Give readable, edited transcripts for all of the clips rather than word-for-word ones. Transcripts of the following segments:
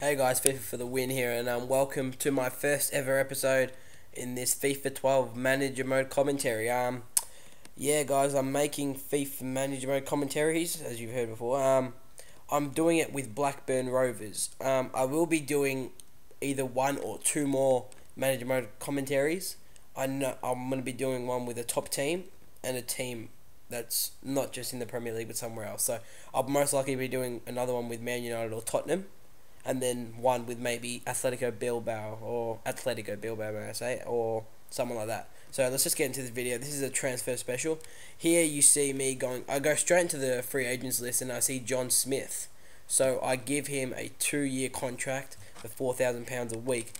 Hey guys, FIFA for the win here, and welcome to my first ever episode in this FIFA 12 Manager Mode commentary. Yeah, guys, I'm making FIFA Manager Mode commentaries, as you've heard before. I'm doing it with Blackburn Rovers. I will be doing either one or two more Manager Mode commentaries. I know I'm going to be doing one with a top team and a team that's not just in the Premier League but somewhere else. So I'll most likely be doing another one with Man United or Tottenham, and then one with maybe Atletico Bilbao, may I say, or someone like that. So let's just get into this video. This is a transfer special. Here you see me going, I go straight into the free agents list and I see John Smith. So I give him a 2-year contract for £4,000 a week.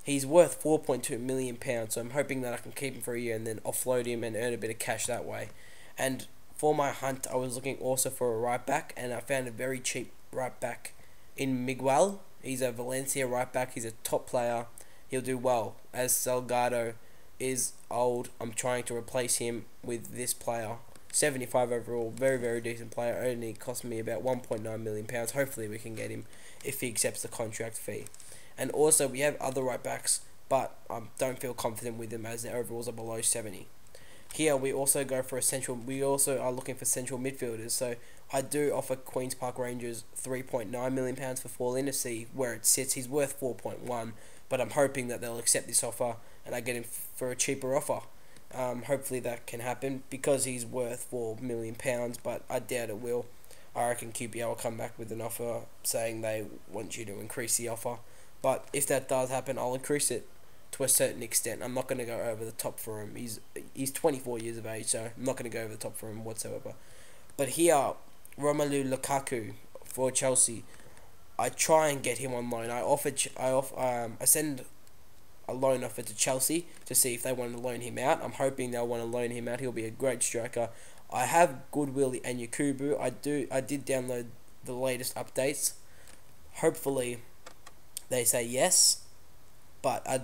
He's worth £4.2 million, so I'm hoping that I can keep him for a year and then offload him and earn a bit of cash that way. And for my hunt, I was looking also for a right back, and I found a very cheap right back in Miguel. He's a Valencia right back. He's a top player. He'll do well. As Salgado is old, I'm trying to replace him with this player. 75 overall, very decent player. Only cost me about £1.9 million. Hopefully we can get him if he accepts the contract fee. And also we have other right backs, but I don't feel confident with them as their overalls are below 70. Here we also go for we also are looking for central midfielders. So I do offer Queen's Park Rangers £3.9 million for Fall-In to see where it sits. He's worth 4.1, but I'm hoping that they'll accept this offer and I get him for a cheaper offer. Hopefully that can happen because he's worth £4 million, but I doubt it will. I reckon QPR will come back with an offer saying they want you to increase the offer. But if that does happen, I'll increase it to a certain extent. I'm not going to go over the top for him. He's 24 years of age, so I'm not going to go over the top for him whatsoever. But here, Romelu Lukaku for Chelsea, I try and get him on loan. I send a loan offer to Chelsea to see if they want to loan him out. I'm hoping they'll want to loan him out. He'll be a great striker. I have Goodwill and Yakubu. I did download the latest updates. Hopefully they say yes, but I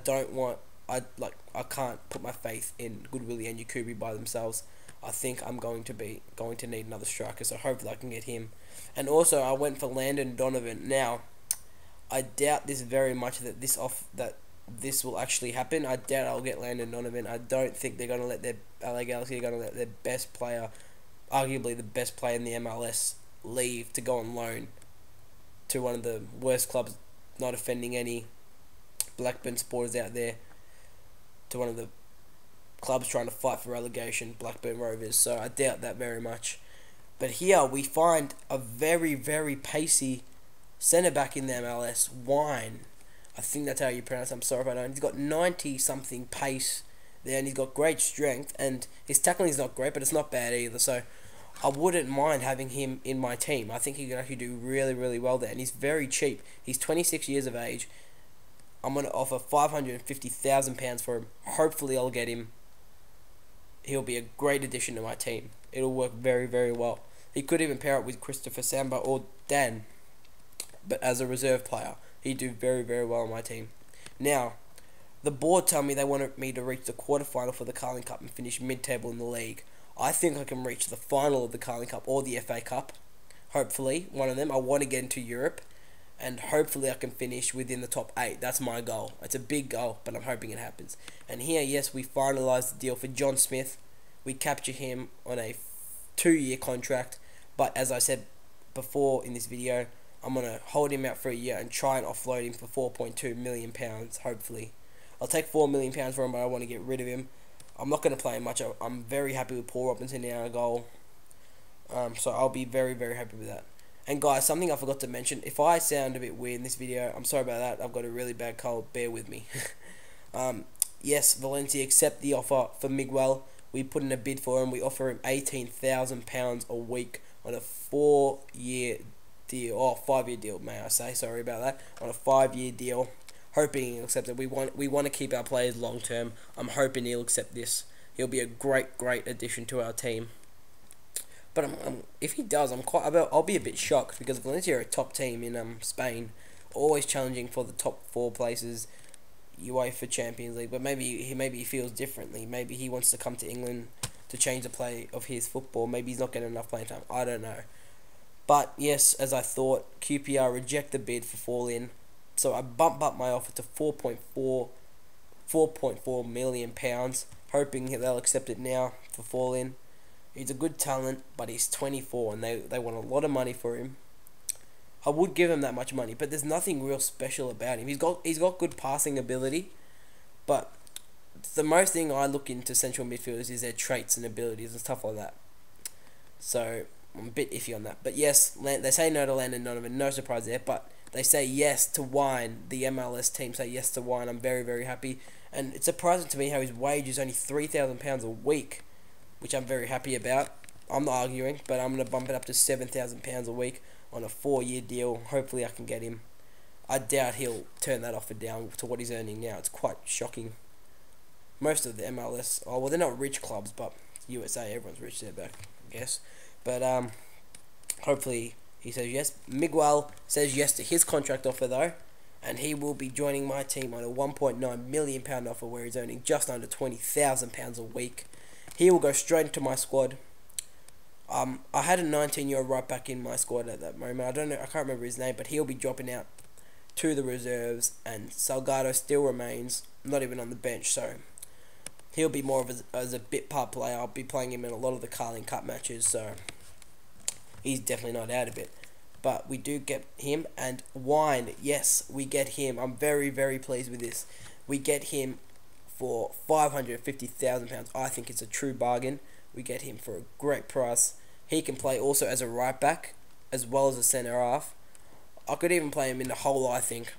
can't put my faith in Goodwill and Yakubu by themselves. I think I'm going to need another striker, so hopefully I can get him. And also I went for Landon Donovan. Now, I doubt this very much that this will actually happen. I doubt I'll get Landon Donovan. I don't think they're gonna let their LA Galaxy are gonna let their best player, arguably the best player in the MLS, leave to go on loan to one of the worst clubs, not offending any Blackburn supporters out there, to one of the clubs trying to fight for relegation, Blackburn Rovers. So I doubt that very much. But here we find a very pacey centre back in the MLS, Wine. I think that's how you pronounce it. I'm sorry if I don't. He's got 90 something pace there, and he's got great strength, and his tackling is not great, but it's not bad either. So I wouldn't mind having him in my team. I think he can actually do really well there, and he's very cheap. He's 26 years of age. I'm going to offer £550,000 for him. Hopefully I'll get him. He'll be a great addition to my team. It'll work very well. He could even pair up with Christopher Samba or Dan, but as a reserve player, he'd do very well on my team. Now, the board tell me they wanted me to reach the quarterfinal for the Carling Cup and finish mid-table in the league. I think I can reach the final of the Carling Cup or the FA Cup. Hopefully, one of them. I want to get into Europe, and hopefully I can finish within the top 8. That's my goal. It's a big goal, but I'm hoping it happens. And here, yes, we finalised the deal for John Smith. We capture him on a 2-year contract, but as I said before in this video, I'm going to hold him out for a year and try and offload him for £4.2 million, hopefully. I'll take £4 million for him, but I want to get rid of him. I'm not going to play him much. I'm very happy with Paul Robinson now, a goal. So I'll be very happy with that. And guys, something I forgot to mention, if I sound a bit weird in this video, I'm sorry about that. I've got a really bad cold, bear with me. Yes, Valencia accept the offer for Miguel. We put in a bid for him. We offer him £18,000 a week on a 4-year deal, or 5-year deal, may I say, sorry about that, on a 5-year deal, hoping he'll accept it. We want to keep our players long term. I'm hoping he'll accept this. He'll be a great addition to our team. But if he does, I'll be a bit shocked because Valencia are a top team in Spain, always challenging for the top 4 places, UEFA Champions League. But maybe he feels differently. Maybe he wants to come to England to change the play of his football. Maybe he's not getting enough playing time. I don't know. But yes, as I thought, QPR reject the bid for Fall-In. So I bump up my offer to £4.4 million, hoping they'll accept it now for fall in. He's a good talent, but he's 24 and they want a lot of money for him. I would give him that much money, but there's nothing real special about him. He's got good passing ability, but the most thing I look into central midfielders is their traits and abilities and stuff like that. So I'm a bit iffy on that. But yes, they say no to Landon Donovan, no surprise there, but they say yes to Wine. The MLS team say yes to Wine. I'm very, very happy. And it's surprising to me how his wage is only £3,000 a week, which I'm very happy about. I'm not arguing, but I'm going to bump it up to £7,000 a week on a 4-year deal. Hopefully I can get him. I doubt he'll turn that offer down to what he's earning now. It's quite shocking. Most of the MLS, oh well, they're not rich clubs, but USA, everyone's rich there back, I guess. But hopefully he says yes. Miguel says yes to his contract offer though, and he will be joining my team on a £1.9 million offer where he's earning just under £20,000 a week. He will go straight into my squad. I had a 19-year-old right back in my squad at that moment. I can't remember his name, but he'll be dropping out to the reserves, and Salgado still remains, not even on the bench, so he'll be more of as a bit part player. I'll be playing him in a lot of the Carling Cup matches, so he's definitely not out of it. But we do get him, and Wine, yes, we get him. I'm very, very pleased with this. We get him for £550,000. I think it's a true bargain. We get him for a great price. He can play also as a right back, as well as a centre half. I could even play him in the hole, I think.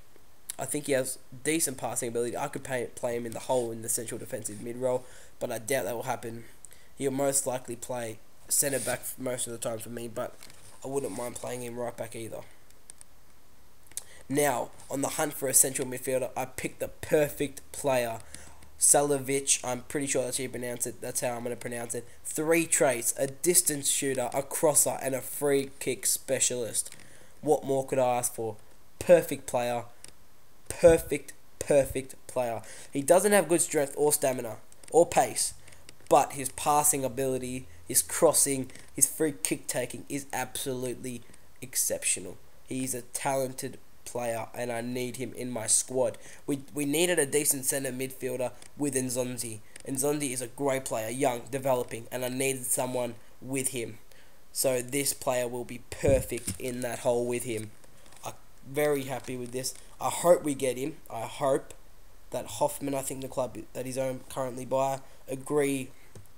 I think he has decent passing ability. I could play him in the hole in the central defensive mid-role, but I doubt that will happen. He'll most likely play centre back most of the time for me, but I wouldn't mind playing him right back either. Now, on the hunt for a central midfielder, I picked the perfect player. Salovic, I'm pretty sure that's how you pronounce it. That's how I'm going to pronounce it. 3 traits: a distance shooter, a crosser, and a free kick specialist. What more could I ask for? Perfect player. Perfect player. He doesn't have good strength or stamina or pace, but his passing ability, his crossing, his free kick taking is absolutely exceptional. He's a talented player, and I need him in my squad. We needed a decent centre midfielder with Nzonzi. Nzonzi is a great player, young, developing, and I needed someone with him. So this player will be perfect in that hole with him. I'm very happy with this. I hope we get him. I hope that Hoffman, I think the club that he's owned currently by, agree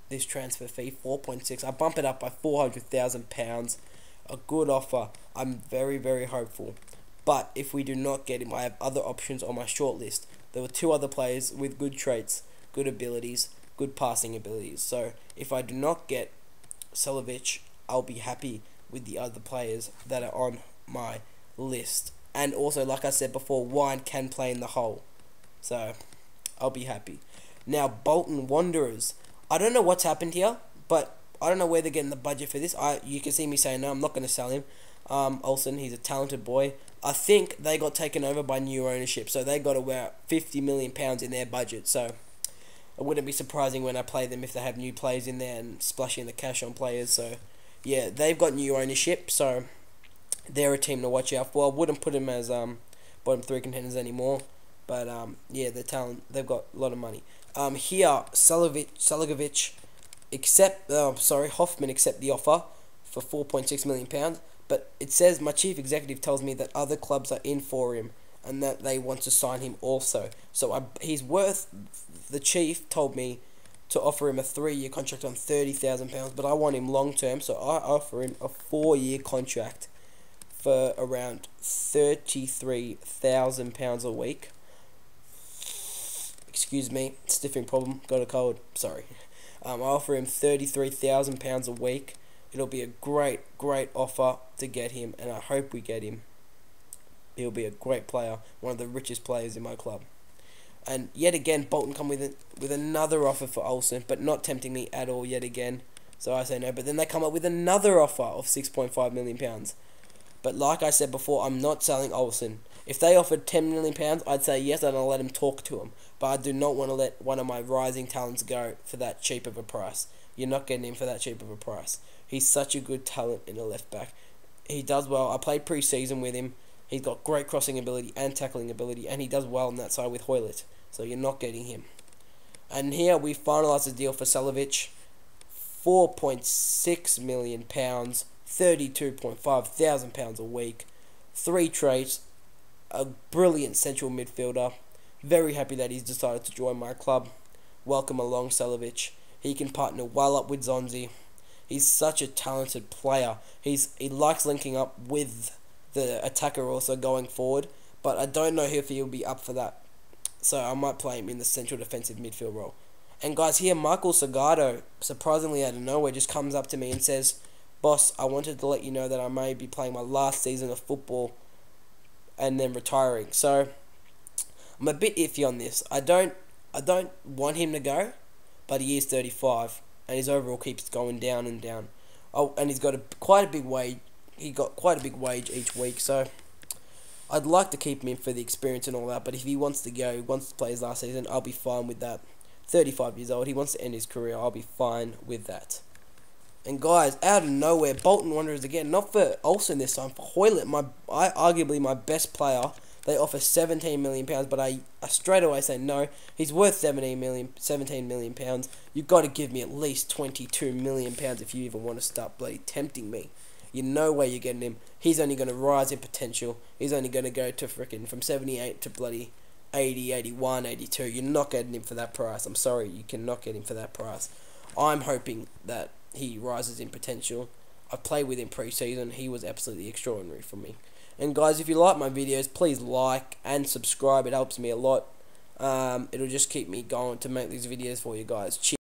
this transfer fee, 4.6. I bump it up by £400,000. A good offer. I'm very, very hopeful. But if we do not get him, I have other options on my short list. There were 2 other players with good traits, good abilities, good passing abilities. So if I do not get Salovic, I'll be happy with the other players that are on my list. And also, like I said before, Wine can play in the hole. So I'll be happy. Now, Bolton Wanderers. I don't know what's happened here, but I don't know where they're getting the budget for this. You can see me saying, no, I'm not going to sell him. Olsen, he's a talented boy. I think they got taken over by new ownership, so they got about £50 million in their budget. So it wouldn't be surprising when I play them if they have new players in there and splashing the cash on players. So yeah, they've got new ownership, so they're a team to watch out for. I wouldn't put them as bottom 3 contenders anymore, but yeah, they're talent. They've got a lot of money. Here, Salagovic Hoffman accept the offer for £4.6 million. But it says my chief executive tells me that other clubs are in for him and that they want to sign him also. So he's worth. The chief told me to offer him a 3-year contract on £30,000, but I want him long term, so I offer him a 4-year contract for around £33,000 a week. Excuse me, sniffing problem, got a cold. Sorry. I offer him £33,000 a week. It'll be a great offer to get him, and I hope we get him. He'll be a great player, one of the richest players in my club. And yet again, Bolton come with another offer for Olsen, but not tempting me at all yet again. So I say no, but then they come up with another offer of £6.5 million. But like I said before, I'm not selling Olsen. If they offered £10 million, I'd say yes, and I'll let him talk to him. But I do not want to let one of my rising talents go for that cheap of a price. You're not getting him for that cheap of a price. He's such a good talent in a left back. He does well. I played pre-season with him. He's got great crossing ability and tackling ability, and he does well on that side with Hoylett. So you're not getting him. And here we finalise the deal for Salovic. £4.6 million, £32,500 a week, 3 traits, a brilliant central midfielder. Very happy that he's decided to join my club. Welcome along, Salovic. He can partner well up with Zonzi. He's such a talented player. He likes linking up with the attacker also going forward, but I don't know if he'll be up for that. So I might play him in the central defensive midfield role. And guys, here Michael Sagado, surprisingly out of nowhere, just comes up to me and says, "Boss, I wanted to let you know that I may be playing my last season of football and then retiring." So I'm a bit iffy on this. I don't want him to go, but he is 35, and his overall keeps going down and down. Oh, and he's got quite a big wage. He got quite a big wage each week, so I'd like to keep him in for the experience and all that. But if he wants to go, he wants to play his last season, I'll be fine with that. 35 years old, he wants to end his career, I'll be fine with that. And guys, out of nowhere, Bolton Wanderers again, not for Olsen this time, for Hoylett, arguably my best player. They offer £17 million, but I straight away say no. He's worth £17 million. You've got to give me at least £22 million if you even want to start bloody tempting me. You know where you're getting him. He's only going to rise in potential. He's only going to go to frickin' from 78 to bloody 80, 81, 82. You're not getting him for that price. I'm sorry, you cannot get him for that price. I'm hoping that he rises in potential. I played with him pre-season. He was absolutely extraordinary for me. And guys, if you like my videos, please like and subscribe. It helps me a lot. It'll just keep me going to make these videos for you guys. Cheers.